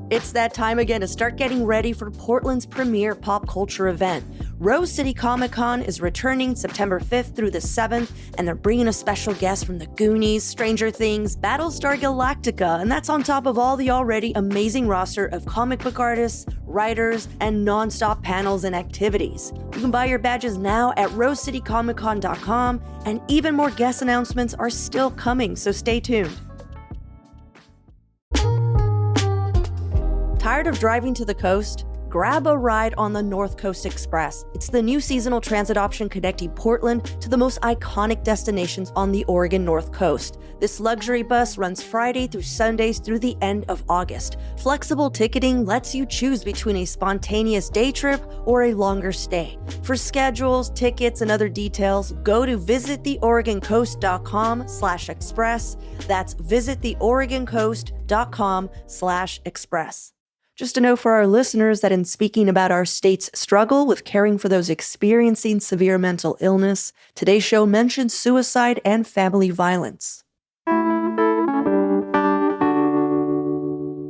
It's that time again to start getting ready for Portland's premier pop culture event. Rose City Comic Con is returning September 5th through the 7th, and they're bringing a special guest from The Goonies, Stranger Things, Battlestar Galactica, and that's on top of all the already amazing roster of comic book artists, writers, and non-stop panels and activities. You can buy your badges now at rosecitycomiccon.com, and even more guest announcements are still coming, so stay tuned. Tired of driving to the coast? Grab a ride on the North Coast Express. It's the new seasonal transit option connecting Portland to the most iconic destinations on the Oregon North Coast. This luxury bus runs Friday through Sundays through the end of August. Flexible ticketing lets you choose between a spontaneous day trip or a longer stay. For schedules, tickets, and other details, go to visittheoregoncoast.com/express. That's visittheoregoncoast.com/express. Just to know for our listeners that in speaking about our state's struggle with caring for those experiencing severe mental illness, today's show mentions suicide and family violence.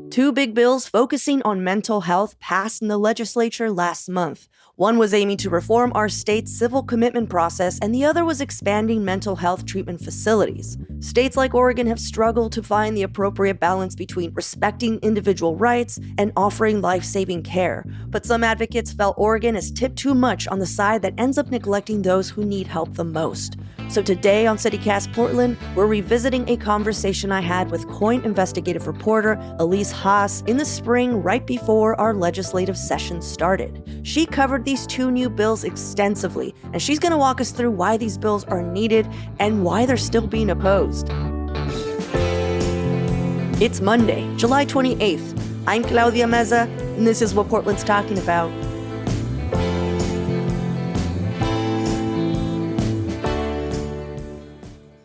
Two big bills focusing on mental health passed in the legislature last month. One was aiming to reform our state's civil commitment process, and the other was expanding mental health treatment facilities. States like Oregon have struggled to find the appropriate balance between respecting individual rights and offering life-saving care. But some advocates felt Oregon has tipped too much on the side that ends up neglecting those who need help the most. So today on CityCast Portland, we're revisiting a conversation I had with Coin investigative reporter Elise Haas in the spring right before our legislative session started. She covered these two new bills extensively, and she's going to walk us through why these bills are needed and why they're still being opposed. It's Monday, July 28th. I'm Claudia Meza, and this is what Portland's talking about.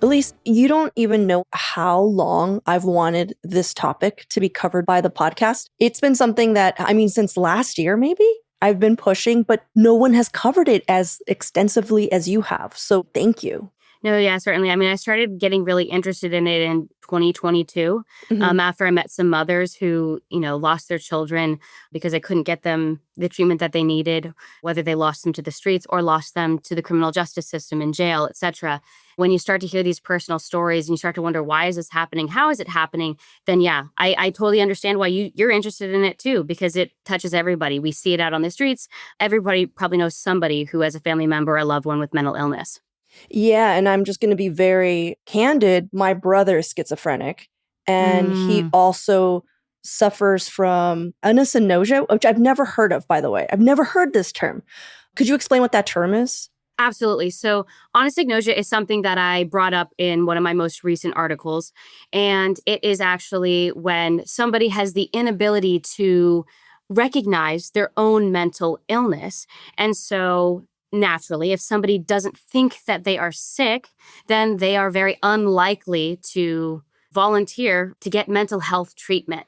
Elise, you don't even know how long I've wanted this topic to be covered by the podcast. It's been something that, since last year, maybe, I've been pushing, but no one has covered it as extensively as you have. So thank you. No, yeah, certainly. I started getting really interested in it in 2022 after I met some mothers who, lost their children because I couldn't get them the treatment that they needed, whether they lost them to the streets or lost them to the criminal justice system in jail, etc. When you start to hear these personal stories and you start to wonder, why is this happening? How is it happening? Then, yeah, I totally understand why you're interested in it, too, because it touches everybody. We see it out on the streets. Everybody probably knows somebody who has a family member or a loved one with mental illness. Yeah, and I'm just going to be very candid. My brother is schizophrenic, and he also suffers from anosognosia, which I've never heard of, by the way. I've never heard this term. Could you explain what that term is? Absolutely. So anosognosia is something that I brought up in one of my most recent articles. And it is actually when somebody has the inability to recognize their own mental illness. And so naturally, if somebody doesn't think that they are sick, then they are very unlikely to volunteer to get mental health treatment.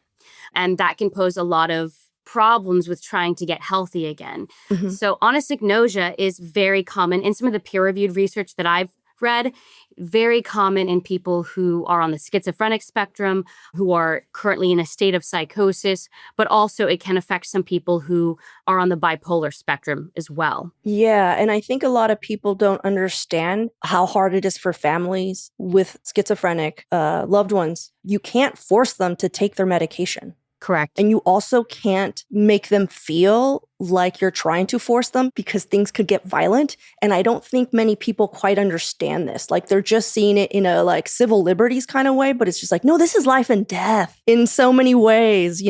And that can pose a lot of problems with trying to get healthy again. So anosognosia is very common in some of the peer-reviewed research that I've read, very common in people who are on the schizophrenic spectrum, who are currently in a state of psychosis, but also it can affect some people who are on the bipolar spectrum as well. Yeah, and I think a lot of people don't understand how hard it is for families with schizophrenic loved ones. You can't force them to take their medication. Correct. And you also can't make them feel like you're trying to force them because things could get violent. And I don't think many people quite understand this. Like they're just seeing it in a civil liberties kind of way, but it's just no, this is life and death in so many ways,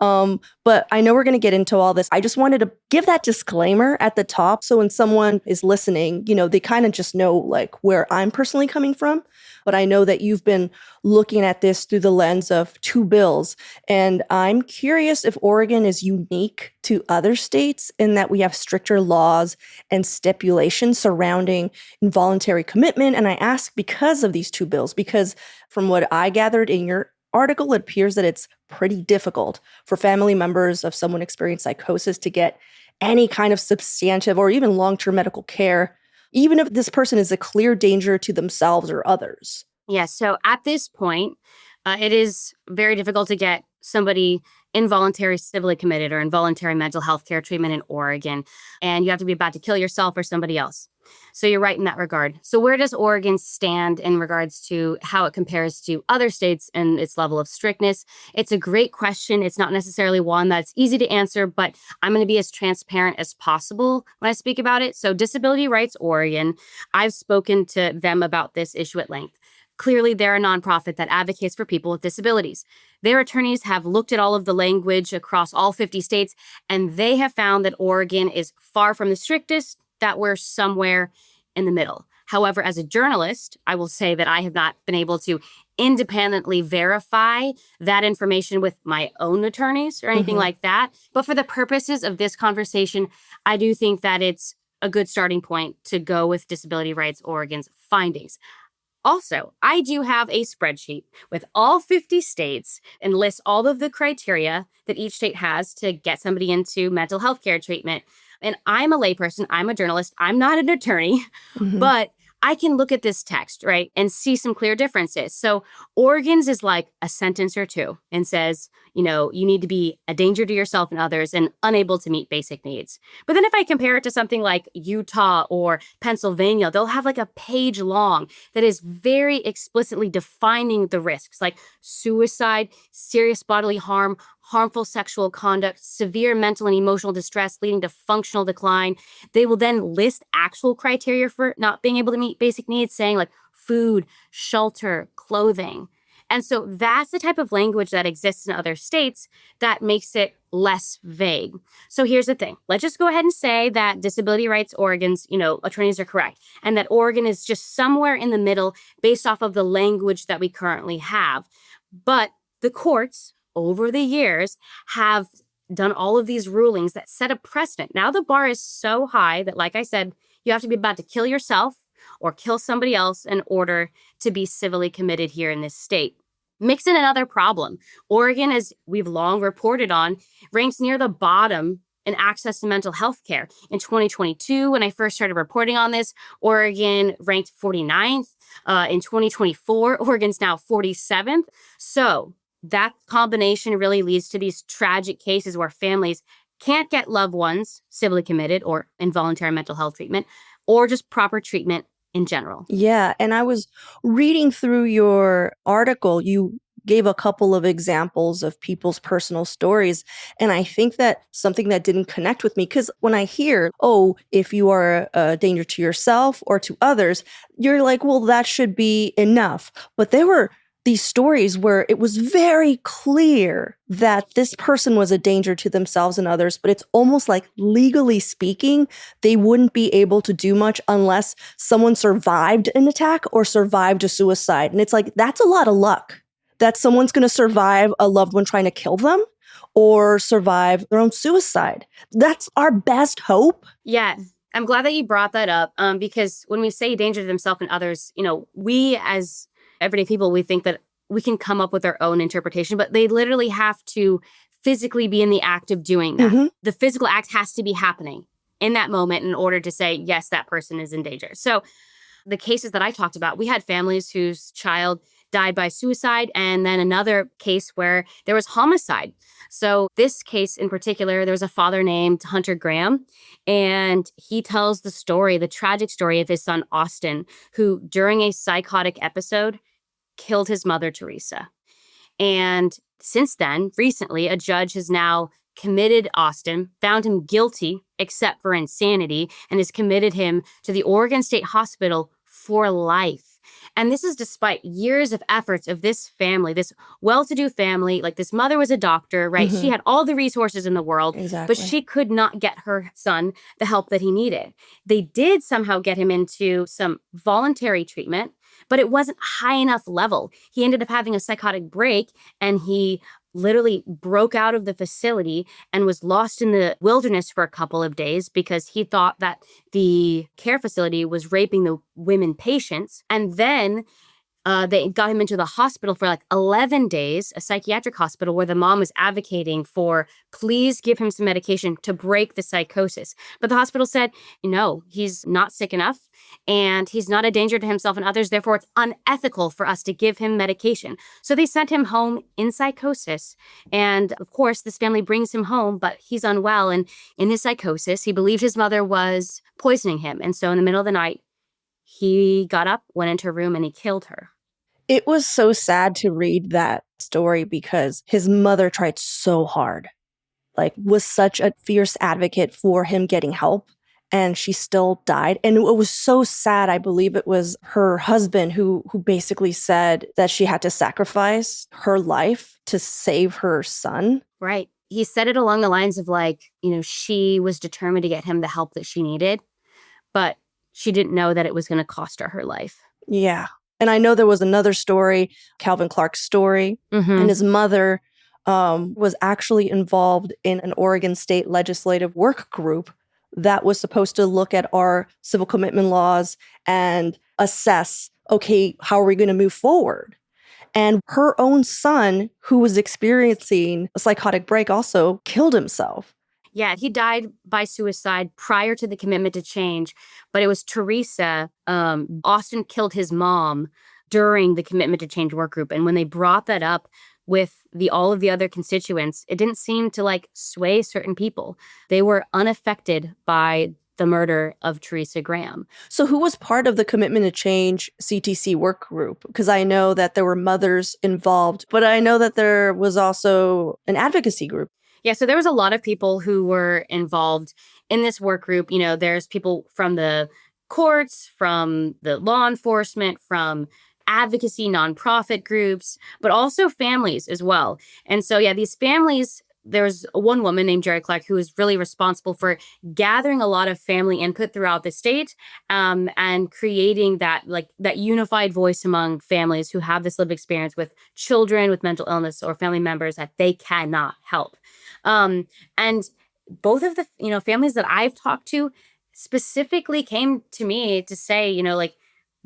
But I know we're going to get into all this. I just wanted to give that disclaimer at the top. So when someone is listening, they kind of just know where I'm personally coming from. But I know that you've been looking at this through the lens of two bills. And I'm curious if Oregon is unique to other states in that we have stricter laws and stipulations surrounding involuntary commitment. And I ask because of these two bills, because from what I gathered in your article, it appears that it's pretty difficult for family members of someone experiencing psychosis to get any kind of substantive or even long-term medical care, even if this person is a clear danger to themselves or others. Yeah, so at this point, it is very difficult to get somebody involuntary civilly committed or involuntary mental health care treatment in Oregon, and you have to be about to kill yourself or somebody else. So you're right in that regard. So where does Oregon stand in regards to how it compares to other states and its level of strictness? It's a great question. It's not necessarily one that's easy to answer, but I'm going to be as transparent as possible when I speak about it. So Disability Rights Oregon, I've spoken to them about this issue at length. Clearly, they're a nonprofit that advocates for people with disabilities. Their attorneys have looked at all of the language across all 50 states, and they have found that Oregon is far from the strictest, that we're somewhere in the middle. However, as a journalist, I will say that I have not been able to independently verify that information with my own attorneys or anything like that. But for the purposes of this conversation, I do think that it's a good starting point to go with Disability Rights Oregon's findings. Also, I do have a spreadsheet with all 50 states and lists all of the criteria that each state has to get somebody into mental health care treatment. And I'm a layperson, I'm a journalist, I'm not an attorney, but I can look at this text, right, and see some clear differences. So Oregon's is like a sentence or two and says, you know, you need to be a danger to yourself and others and unable to meet basic needs. But then if I compare it to something like Utah or Pennsylvania, they'll have like a page long that is very explicitly defining the risks like suicide, serious bodily harm, harmful sexual conduct, severe mental and emotional distress leading to functional decline. They will then list actual criteria for not being able to meet basic needs, saying like food, shelter, clothing. And so that's the type of language that exists in other states that makes it less vague. So here's the thing. Let's just go ahead and say that Disability Rights Oregon's, attorneys are correct, and that Oregon is just somewhere in the middle based off of the language that we currently have. But the courts over the years have done all of these rulings that set a precedent. Now the bar is so high that, like I said, you have to be about to kill yourself or kill somebody else in order to be civilly committed here in this state. Mix in another problem. Oregon, as we've long reported on, ranks near the bottom in access to mental health care. In 2022, when I first started reporting on this, Oregon ranked 49th. In 2024, Oregon's now 47th. So that combination really leads to these tragic cases where families can't get loved ones civilly committed or involuntary mental health treatment or just proper treatment in general. Yeah. And I was reading through your article. You gave a couple of examples of people's personal stories. And I think that something that didn't connect with me, because when I hear, oh, if you are a danger to yourself or to others, you're like, well, that should be enough. But there were these stories where it was very clear that this person was a danger to themselves and others, but it's almost like legally speaking, they wouldn't be able to do much unless someone survived an attack or survived a suicide. And it's like, that's a lot of luck that someone's going to survive a loved one trying to kill them or survive their own suicide. That's our best hope. Yeah. I'm glad that you brought that up because when we say danger to themselves and others, we as everyday people, we think that we can come up with our own interpretation, but they literally have to physically be in the act of doing that. The physical act has to be happening in that moment in order to say, yes, that person is in danger. So the cases that I talked about, we had families whose child died by suicide, and then another case where there was homicide. So this case in particular, there was a father named Hunter Graham, and he tells the tragic story of his son, Austin, who during a psychotic episode killed his mother, Teresa. And since then, recently, a judge has now committed Austin, found him guilty except for insanity, and has committed him to the Oregon State Hospital for life. And this is despite years of efforts of this family, this well-to-do family. Like, this mother was a doctor, right? She had all the resources in the world, but she could not get her son the help that he needed. They did somehow get him into some voluntary treatment, but it wasn't high enough level. He ended up having a psychotic break, and he literally broke out of the facility and was lost in the wilderness for a couple of days because he thought that the care facility was raping the women patients. And then They got him into the hospital for like 11 days, a psychiatric hospital where the mom was advocating for, please give him some medication to break the psychosis. But the hospital said, no, he's not sick enough and he's not a danger to himself and others. Therefore, it's unethical for us to give him medication. So they sent him home in psychosis. And of course, this family brings him home, but he's unwell. And in his psychosis, he believed his mother was poisoning him. And so in the middle of the night, he got up, went into her room, and he killed her. It was so sad to read that story because his mother tried so hard, like was such a fierce advocate for him getting help, and she still died. And it was so sad. I believe it was her husband who basically said that she had to sacrifice her life to save her son. Right. He said it along the lines of like, she was determined to get him the help that she needed, but she didn't know that it was going to cost her life. Yeah. And I know there was another story, Calvin Clark's story, and his mother was actually involved in an Oregon state legislative work group that was supposed to look at our civil commitment laws and assess, okay, how are we going to move forward? And her own son, who was experiencing a psychotic break, also killed himself. Yeah, he died by suicide prior to the commitment to change, but it was Teresa. Austin killed his mom during the commitment to change work group. And when they brought that up with all of the other constituents, it didn't seem to like sway certain people. They were unaffected by the murder of Teresa Graham. So who was part of the Commitment to Change CTC work group? Because I know that there were mothers involved, but I know that there was also an advocacy group. Yeah, so there was a lot of people who were involved in this work group. There's people from the courts, from the law enforcement, from advocacy nonprofit groups, but also families as well. And so, yeah, these families, there's one woman named Jerry Clark who was really responsible for gathering a lot of family input throughout the state and creating that unified voice among families who have this lived experience with children with mental illness or family members that they cannot help. And both of the, families that I've talked to specifically came to me to say,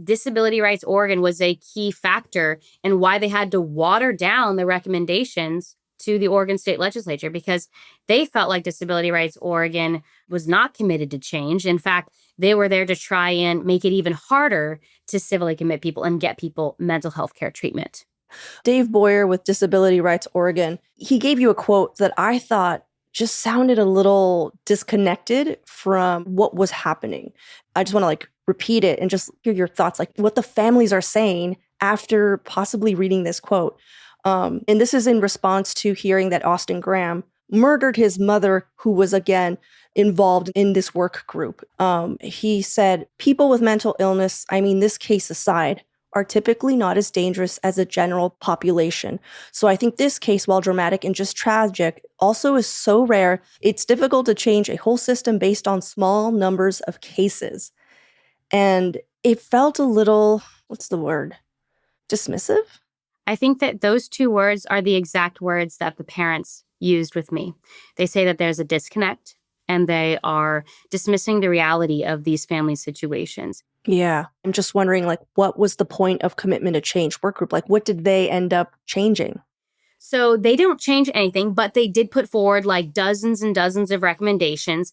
Disability Rights Oregon was a key factor in why they had to water down the recommendations to the Oregon State Legislature because they felt like Disability Rights Oregon was not committed to change. In fact, they were there to try and make it even harder to civilly commit people and get people mental health care treatment. Dave Boyer with Disability Rights Oregon, he gave you a quote that I thought just sounded a little disconnected from what was happening. I just want to repeat it and just hear your thoughts, what the families are saying after possibly reading this quote. And this is in response to hearing that Austin Graham murdered his mother, who was, again, involved in this work group. He said, people with mental illness, this case aside, are typically not as dangerous as a general population. So I think this case, while dramatic and just tragic, also is so rare, it's difficult to change a whole system based on small numbers of cases. And it felt a little, what's the word? Dismissive? I think that those two words are the exact words that the parents used with me. They say that there's a disconnect and they are dismissing the reality of these family situations. Yeah. I'm just wondering, what was the point of Commitment to Change work group? What did they end up changing? So they don't change anything, but they did put forward dozens and dozens of recommendations,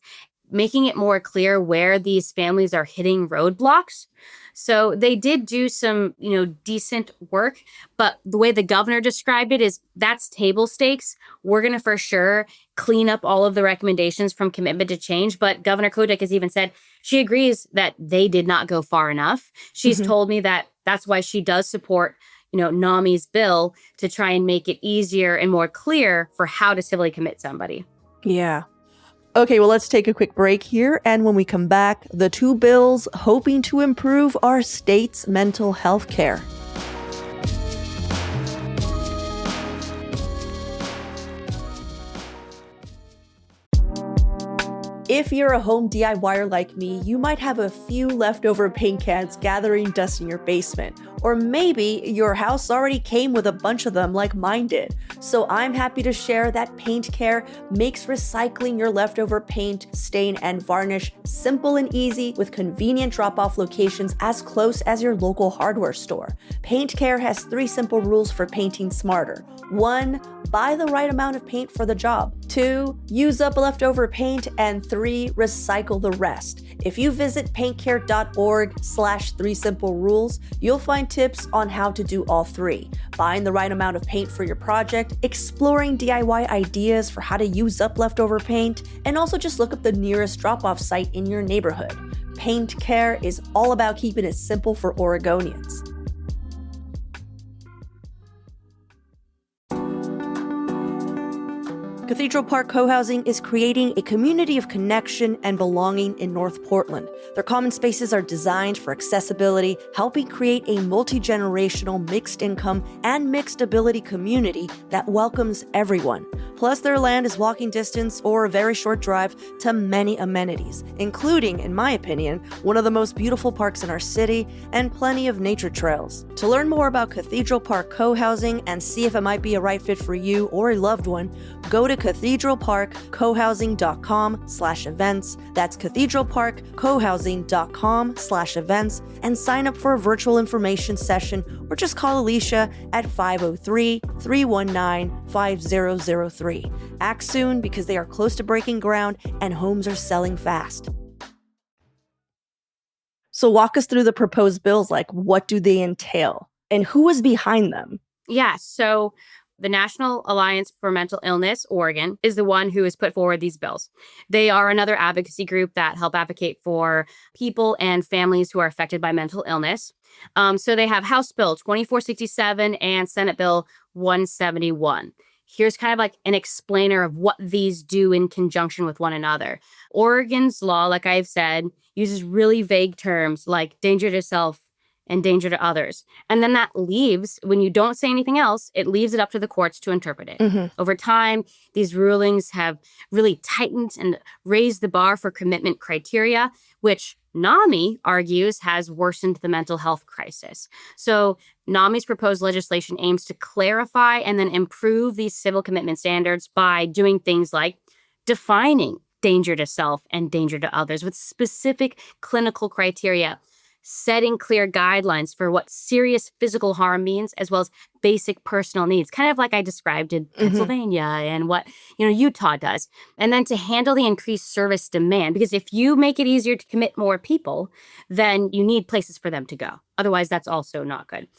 making it more clear where these families are hitting roadblocks. So they did do some, decent work, but the way the governor described it is that's table stakes. We're going to for sure clean up all of the recommendations from Commitment to Change. But Governor Kotek has even said she agrees that they did not go far enough. She's told me that that's why she does support, NAMI's bill to try and make it easier and more clear for how to civilly commit somebody. Yeah. Okay, well, let's take a quick break here. And when we come back, the two bills hoping to improve our state's mental health care. If you're a home DIYer like me, you might have a few leftover paint cans gathering dust in your basement. Or maybe your house already came with a bunch of them like mine did. So I'm happy to share that Paint Care makes recycling your leftover paint, stain, and varnish simple and easy with convenient drop-off locations as close as your local hardware store. Paint Care has 3 simple rules for painting smarter. 1, buy the right amount of paint for the job. 2, use up leftover paint. And 3, recycle the rest. If you visit paintcare.org/3simplerules, you'll find tips on how to do all 3. Buying the right amount of paint for your project, exploring DIY ideas for how to use up leftover paint, and also just look up the nearest drop-off site in your neighborhood. Paint Care is all about keeping it simple for Oregonians. Cathedral Park Co-Housing is creating a community of connection and belonging in North Portland. Their common spaces are designed for accessibility, helping create a multi-generational, mixed-income, and mixed-ability community that welcomes everyone. Plus, their land is walking distance or a very short drive to many amenities, including, in my opinion, one of the most beautiful parks in our city and plenty of nature trails. To learn more about Cathedral Park Co-Housing and see if it might be a right fit for you or a loved one, go to cathedralparkcohousing.com/events. That's cathedralparkcohousing.com/events and sign up for a virtual information session or just call Alicia at 503-319-5003. Act soon because they are close to breaking ground and homes are selling fast. So walk us through the proposed bills. Like, what do they entail and who is behind them? Yeah, so the National Alliance for Mental Illness, Oregon, is the one who has put forward these bills. They are another advocacy group that help advocate for people and families who are affected by mental illness. So they have House Bill 2467 and Senate Bill 171. Here's kind of like an explainer of what these do in conjunction with one another. Oregon's law, like I've said, uses really vague terms like danger to self and danger to others. And then that leaves, when you don't say anything else, it leaves it up to the courts to interpret it. Mm-hmm. Over time, these rulings have really tightened and raised the bar for commitment criteria, which NAMI argues has worsened the mental health crisis. So NAMI's proposed legislation aims to clarify and then improve these civil commitment standards by doing things like defining danger to self and danger to others with specific clinical criteria, setting clear guidelines for what serious physical harm means, as well as basic personal needs, kind of like I described in Pennsylvania and what, Utah does. And then to handle the increased service demand, because if you make it easier to commit more people, then you need places for them to go. Otherwise, that's also not good.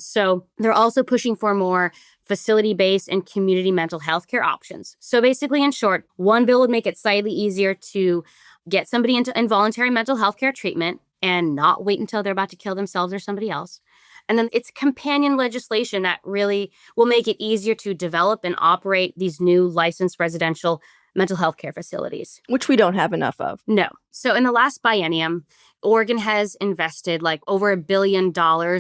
So they're also pushing for more facility-based and community mental health care options. So basically, in short, one bill would make it slightly easier to get somebody into involuntary mental health care treatment and not wait until they're about to kill themselves or somebody else. And then it's companion legislation that really will make it easier to develop and operate these new licensed residential mental health care facilities. Which we don't have enough of. No. So in the last biennium, Oregon has invested like over $1 billion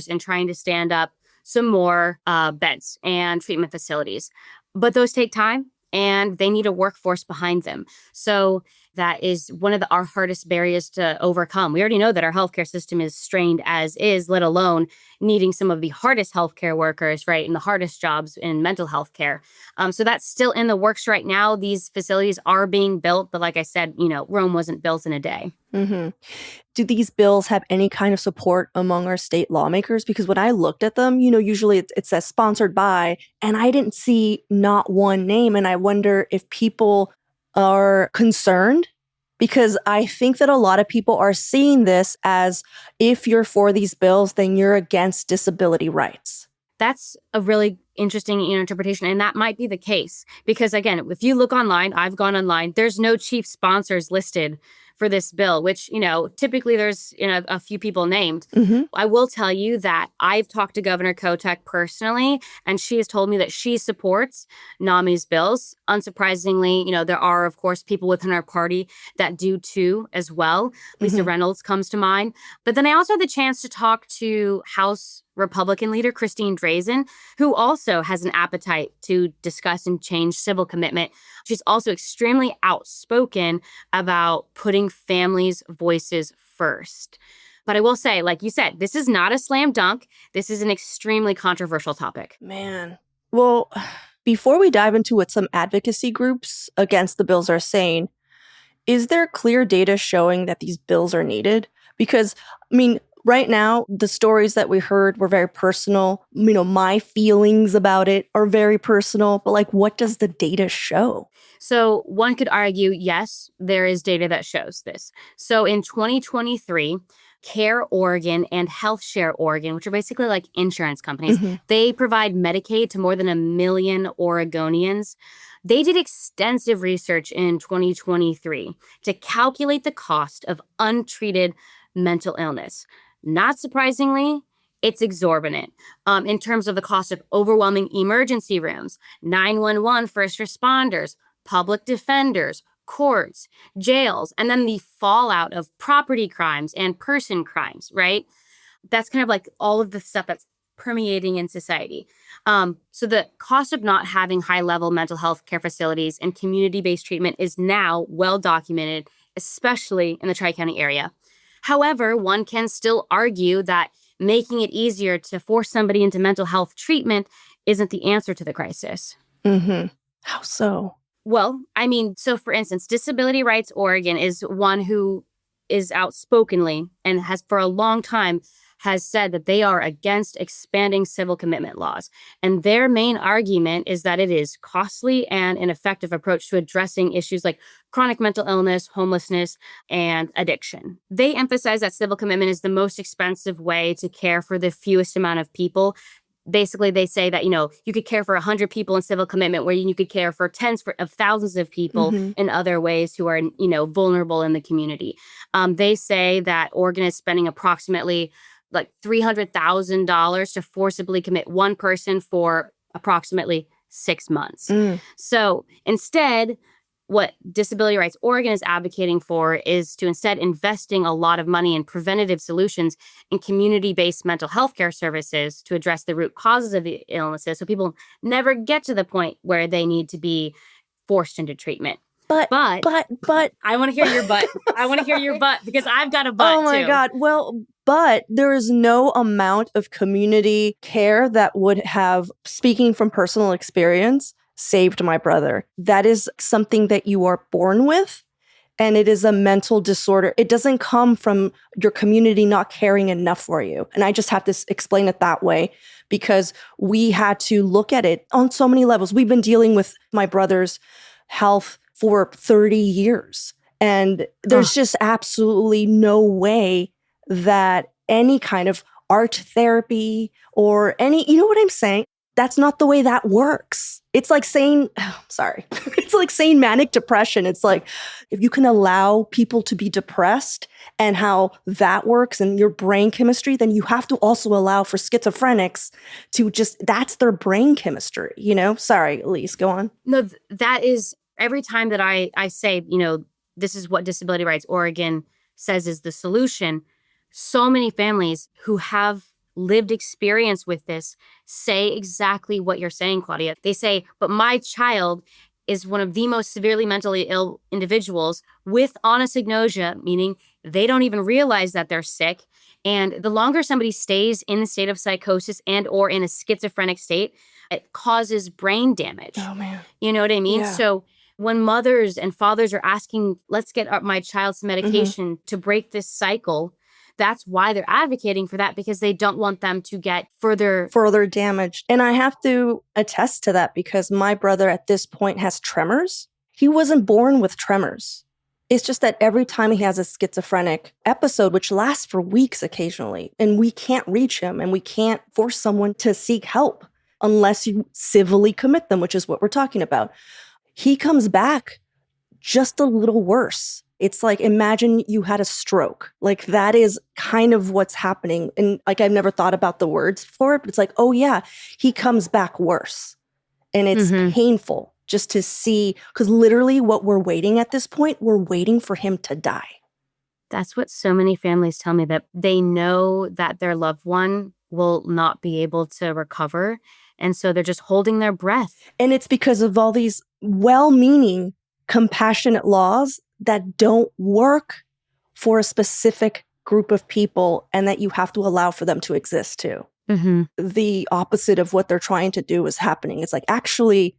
in trying to stand up some more beds and treatment facilities. But those take time and they need a workforce behind them. So that is one of our hardest barriers to overcome. We already know that our healthcare system is strained as is, let alone needing some of the hardest healthcare workers, right, and the hardest jobs in mental health care. So that's still in the works right now. These facilities are being built, but like I said, Rome wasn't built in a day. Mm-hmm. Do these bills have any kind of support among our state lawmakers? Because when I looked at them, usually it says sponsored by, and I didn't see not one name. And I wonder if people are concerned, because I think that a lot of people are seeing this as if you're for these bills, then you're against disability rights. That's a really interesting interpretation, and that might be the case. Because again, if you look online, I've gone online, there's no chief sponsors listed for this bill, which, typically there's a few people named. Mm-hmm. I will tell you that I've talked to Governor Kotek personally, and she has told me that she supports NAMI's bills. Unsurprisingly, there are, of course, people within our party that do too as well. Lisa Reynolds comes to mind. But then I also had the chance to talk to House Republican leader Christine Drazen, who also has an appetite to discuss and change civil commitment. She's also extremely outspoken about putting families' voices first. But I will say, like you said, this is not a slam dunk. This is an extremely controversial topic. Man. Well, Before we dive into what some advocacy groups against the bills are saying, is there clear data showing that these bills are needed? Because, I mean, right now, the stories that we heard were very personal. My feelings about it are very personal, but like, what does the data show? So one could argue, yes, there is data that shows this. So in 2023, Care Oregon and Health Share Oregon, which are basically like insurance companies, Mhm. they provide Medicaid to more than 1 million Oregonians. They did extensive research in 2023 to calculate the cost of untreated mental illness. Not surprisingly, it's exorbitant in terms of the cost of overwhelming emergency rooms, 911 first responders, public defenders, courts, jails, and then the fallout of property crimes and person crimes, right? That's kind of like all of the stuff that's permeating in society. So the cost of not having high-level mental health care facilities and community-based treatment is now well documented, especially in the Tri-County area. However, one can still argue that making it easier to force somebody into mental health treatment isn't the answer to the crisis. How so? Well, I mean, so for instance, Disability Rights Oregon is one who is outspokenly and has for a long time has said that they are against expanding civil commitment laws. And their main argument is that it is costly and an effective approach to addressing issues like chronic mental illness, homelessness, and addiction. They emphasize that civil commitment is the most expensive way to care for the fewest amount of people. Basically, they say that, you could care for 100 people in civil commitment where you could care for tens of thousands of people Mhm. in other ways who are, vulnerable in the community. They say that Oregon is spending approximately like $300,000 to forcibly commit one person for approximately 6 months. Mm. So instead, what Disability Rights Oregon is advocating for is to instead investing a lot of money in preventative solutions and community-based mental health care services to address the root causes of the illnesses so people never get to the point where they need to be forced into treatment. But I want to hear your butt. I want to hear your butt because I've got a butt oh my too. God. Well, but there is no amount of community care that would have, speaking from personal experience, saved my brother. That is something that you are born with, and it is a mental disorder. It doesn't come from your community not caring enough for you. And I just have to explain it that way because we had to look at it on so many levels. We've been dealing with my brother's health for 30 years. And there's just absolutely no way that any kind of art therapy or you know what I'm saying? That's not the way that works. It's like saying, sorry, it's like saying manic depression. It's like, if you can allow people to be depressed and how that works and your brain chemistry, then you have to also allow for schizophrenics to that's their brain chemistry, Sorry, Elise, go on. No, that is every time that I say, this is what Disability Rights Oregon says is the solution. So many families who have lived experience with this say exactly what you're saying, Claudia. They say, but my child is one of the most severely mentally ill individuals with anosognosia, meaning they don't even realize that they're sick. And the longer somebody stays in the state of psychosis and or in a schizophrenic state, it causes brain damage. Oh, man. You know what I mean? Yeah. So when mothers and fathers are asking, let's get my child some medication to break this cycle, that's why they're advocating for that, because they don't want them to get further damaged. And I have to attest to that because my brother at this point has tremors. He wasn't born with tremors. It's just that every time he has a schizophrenic episode, which lasts for weeks occasionally, and we can't reach him and we can't force someone to seek help unless you civilly commit them, which is what we're talking about. He comes back just a little worse. It's like, imagine you had a stroke. Like, that is kind of what's happening. And like, I've never thought about the words for it, but it's like, oh yeah, he comes back worse. And it's painful just to see, because literally what we're waiting at this point, we're waiting for him to die. That's what so many families tell me, that they know that their loved one will not be able to recover. And so they're just holding their breath. And it's because of all these well-meaning, compassionate laws that don't work for a specific group of people and that you have to allow for them to exist too. Mm-hmm. the opposite of what they're trying to do is happening. It's like, actually,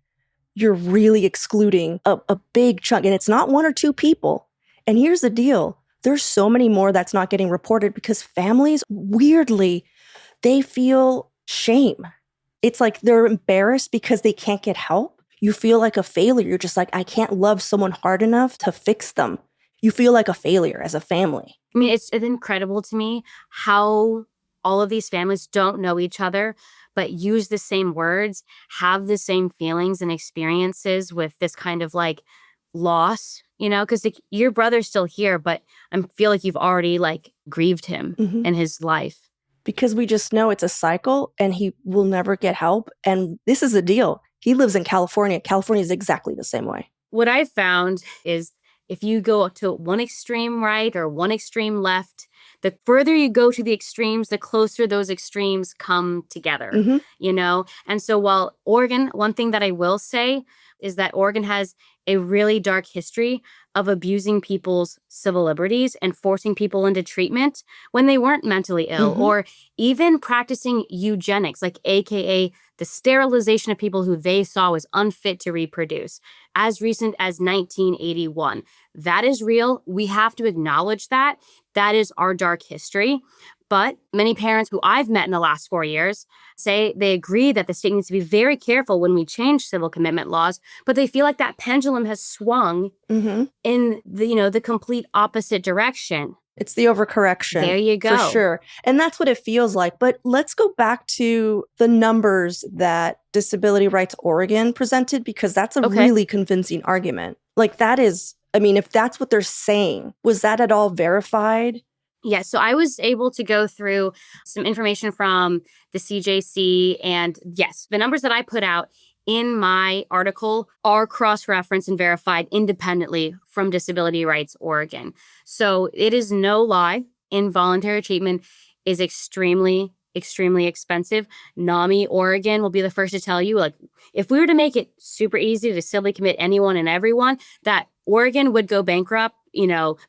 you're really excluding a big chunk, and it's not one or two people. And here's the deal. There's so many more that's not getting reported because families, weirdly, they feel shame. It's like they're embarrassed because they can't get help. You feel like a failure. You're just like, I can't love someone hard enough to fix them. You feel like a failure as a family. I mean, it's incredible to me how all of these families don't know each other, but use the same words, have the same feelings and experiences with this kind of like loss, because your brother's still here, but I feel like you've already like grieved him in his life. Because we just know it's a cycle and he will never get help. And this is the deal. He lives in California. California is exactly the same way. What I've found is if you go to one extreme right or one extreme left, the further you go to the extremes, the closer those extremes come together, And so while Oregon, one thing that I will say is that Oregon has a really dark history of abusing people's civil liberties and forcing people into treatment when they weren't mentally ill, or even practicing eugenics, like AKA the sterilization of people who they saw was unfit to reproduce, as recent as 1981. That is real. We have to acknowledge that. That is our dark history. But many parents who I've met in the last 4 years say they agree that the state needs to be very careful when we change civil commitment laws, but they feel like that pendulum has swung in the complete opposite direction. It's the overcorrection. There you go. For sure. And that's what it feels like. But let's go back to the numbers that Disability Rights Oregon presented, because that's a really convincing argument. Like that is, I mean, if that's what they're saying, was that at all verified? Yeah, so I was able to go through some information from the CJC, and yes, the numbers that I put out in my article are cross-referenced and verified independently from Disability Rights Oregon. So it is no lie. Involuntary treatment is extremely, extremely expensive. NAMI Oregon will be the first to tell you, like, if we were to make it super easy to civilly commit anyone and everyone, that Oregon would go bankrupt,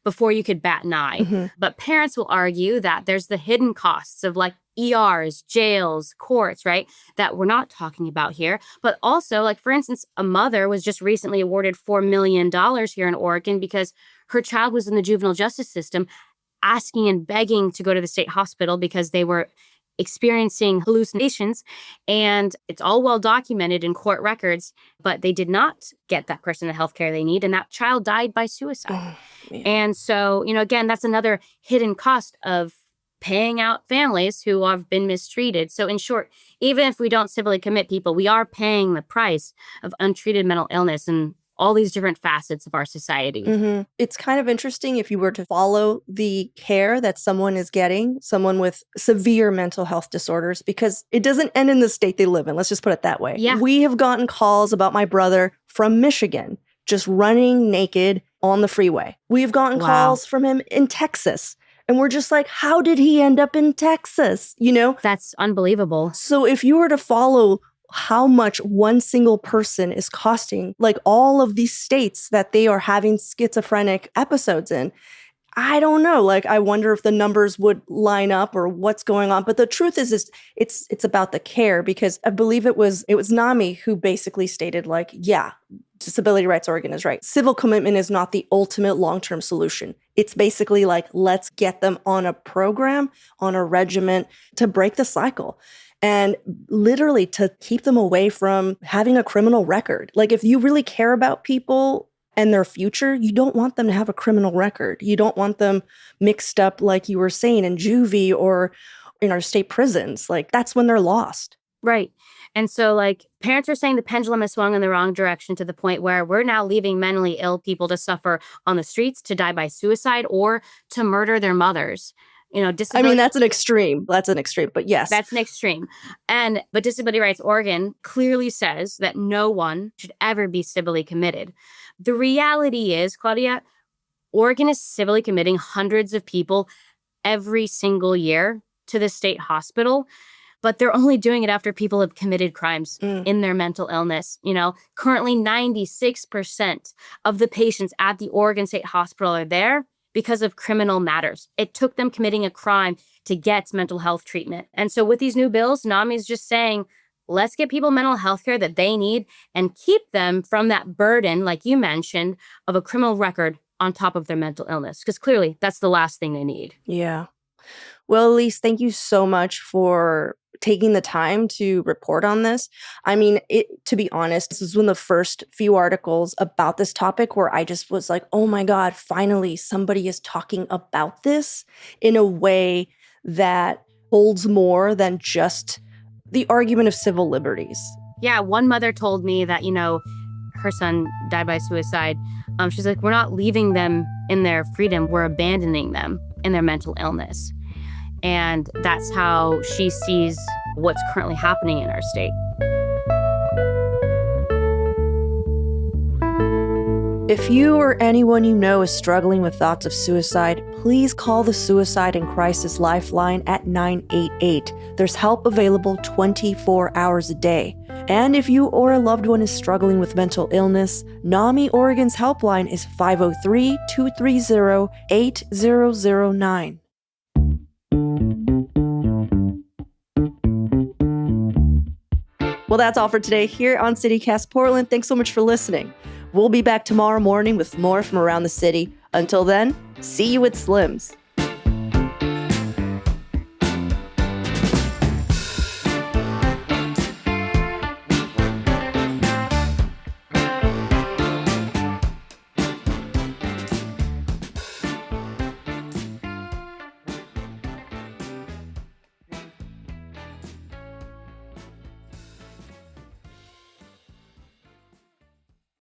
before you could bat an eye. But parents will argue that there's the hidden costs of like ERs, jails, courts, right? That we're not talking about here. But also, like, for instance, a mother was just recently awarded $4 million here in Oregon because her child was in the juvenile justice system asking and begging to go to the state hospital because they were experiencing hallucinations, and it's all well documented in court records, but they did not get that person the health care they need, and that child died by suicide. And so, again, that's another hidden cost of paying out families who have been mistreated. So in short, even if we don't civilly commit people, we are paying the price of untreated mental illness and all these different facets of our society. It's kind of interesting if you were to follow the care that someone is getting, someone with severe mental health disorders, because it doesn't end in the state they live in. Let's just put it that way. Yeah. We have gotten calls about my brother from Michigan just running naked on the freeway. We've gotten calls from him in Texas. And we're just like, how did he end up in Texas? That's unbelievable. So if you were to follow how much one single person is costing, like all of these states that they are having schizophrenic episodes in, I don't know. Like, I wonder if the numbers would line up or what's going on. But the truth is it's about the care, because I believe it was NAMI who basically stated, like, yeah, Disability Rights Oregon is right. Civil commitment is not the ultimate long-term solution. It's basically like, let's get them on a program, on a regimen to break the cycle. And literally to keep them away from having a criminal record. Like, if you really care about people and their future, you don't want them to have a criminal record. You don't want them mixed up, like you were saying, in juvie or in our state prisons. Like, that's when they're lost. Right. And so, like, parents are saying the pendulum has swung in the wrong direction to the point where we're now leaving mentally ill people to suffer on the streets, to die by suicide, or to murder their mothers. I mean, that's an extreme. But yes. That's an extreme. But Disability Rights Oregon clearly says that no one should ever be civilly committed. The reality is, Claudia, Oregon is civilly committing hundreds of people every single year to the state hospital, but they're only doing it after people have committed crimes in their mental illness. Currently 96% of the patients at the Oregon State Hospital are there because of criminal matters. It took them committing a crime to get mental health treatment. And so with these new bills, NAMI is just saying, let's get people mental health care that they need and keep them from that burden, like you mentioned, of a criminal record on top of their mental illness. Because clearly that's the last thing they need. Yeah. Well, Elise, thank you so much for taking the time to report on this. I mean, to be honest, this was one of the first few articles about this topic where I just was like, oh my God, finally somebody is talking about this in a way that holds more than just the argument of civil liberties. Yeah, one mother told me that, her son died by suicide. She's like, we're not leaving them in their freedom. We're abandoning them in their mental illness. And that's how she sees what's currently happening in our state. If you or anyone you know is struggling with thoughts of suicide, please call the Suicide and Crisis Lifeline at 988. There's help available 24 hours a day. And if you or a loved one is struggling with mental illness, NAMI Oregon's helpline is 503-230-8009. Well, that's all for today here on CityCast Portland. Thanks so much for listening. We'll be back tomorrow morning with more from around the city. Until then, see you at Slim's.